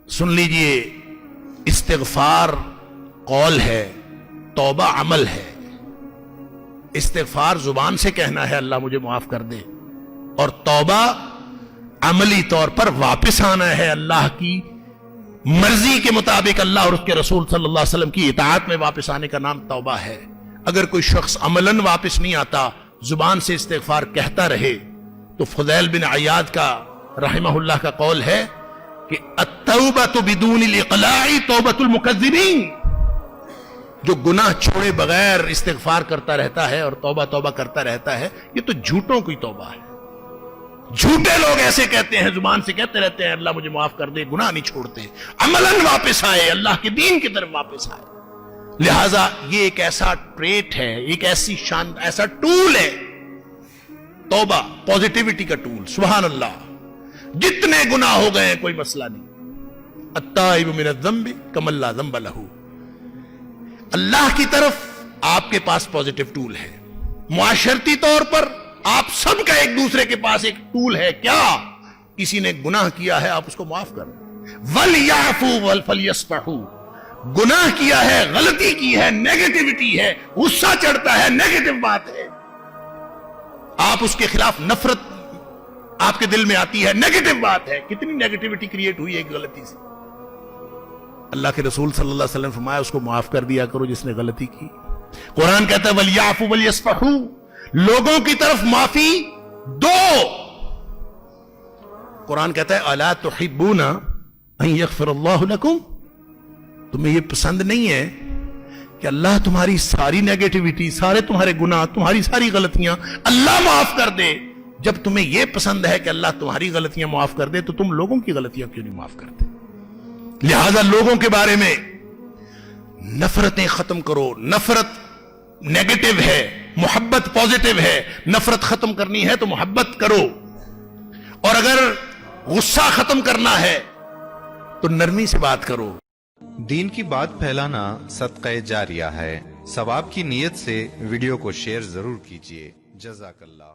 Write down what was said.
सुन लीजिए, इस्तिगफार कौल है, तौबा अमल है। इस्तिगफार जुबान से कहना है अल्लाह मुझे माफ कर दे, और तौबा अमली तौर पर वापस आना है, अल्लाह की मर्जी के मुताबिक अल्लाह और उसके रसूल सल्लल्लाहु अलैहि वसल्लम की इताअत में वापस आने का नाम तौबा है। अगर कोई शख्स अमलन वापस नहीं आता, जुबान से इस्तिगफार कहता रहे, तो फुदैल बिन अयाद का रहमहुल्लाह का कौल है कि अत्तौबतु बिदूनिल इक़लाइ तौबतुल मुकज़्ज़िबीन। जो गुनाह छोड़े बगैर इस्तिगफार करता रहता है और तौबा तौबा करता रहता है, ये तो झूठों की तौबा है। झूठे लोग ऐसे कहते हैं, जुबान से कहते रहते हैं अल्लाह मुझे माफ कर दे, गुनाह नहीं छोड़ते, अमलन वापस आए, अल्लाह के दीन की तरफ वापस आए। लिहाजा ये एक ऐसा ट्रेट है, एक ऐसी शान, ऐसा टूल है तौबा, पॉजिटिविटी का टूल। सुभान अल्लाह, जितने गुनाह हो गए कोई मसला नहीं। अत्ताइबु मिनज़्ज़म्बि कमल्ला ज़म्ब लहू। अल्लाह की तरफ आपके पास पॉजिटिव टूल है। मुआशरती तौर पर आप सबका एक दूसरे के पास एक टूल है। क्या? किसी ने गुनाह किया है, आप उसको माफ कर। वल याफू वल फलयस्फहू। गुनाह किया है, गलती की है, नेगेटिविटी है, गुस्सा चढ़ता है, नेगेटिव बात है, आप उसके खिलाफ नफरत आपके दिल में आती है, नेगेटिव बात है। कितनी नेगेटिविटी क्रिएट हुई एक गलती से। अल्लाह के रसूल सल्लल्लाहु अलैहि वसल्लम फरमाया उसको माफ कर दिया करो जिसने गलती की। कुरान कहता है वल याफू वल यस्फहू, लोगों की तरफ माफी दो। कुरान कहता है अला तुहिब्बूना अन यग़फ़िरल्लाहु लकुम, तुम्हें यह पसंद नहीं है कि अल्लाह तुम्हारी सारी नेगेटिविटी, सारे तुम्हारे गुनाह, तुम्हारी सारी गलतियां अल्लाह माफ कर दे। जब तुम्हें यह पसंद है कि अल्लाह तुम्हारी गलतियां माफ कर दे, तो तुम लोगों की गलतियां क्यों नहीं माफ करते? लिहाजा लोगों के बारे में नफरतें खत्म करो। नफरत नेगेटिव है, मोहब्बत पॉजिटिव है। नफरत खत्म करनी है तो मोहब्बत करो, और अगर गुस्सा खत्म करना है तो नरमी से बात करो। दीन की बात फैलाना सदक़े जारिया है। सवाब की नीयत से वीडियो को शेयर जरूर कीजिए। जज़ाकल्लाह।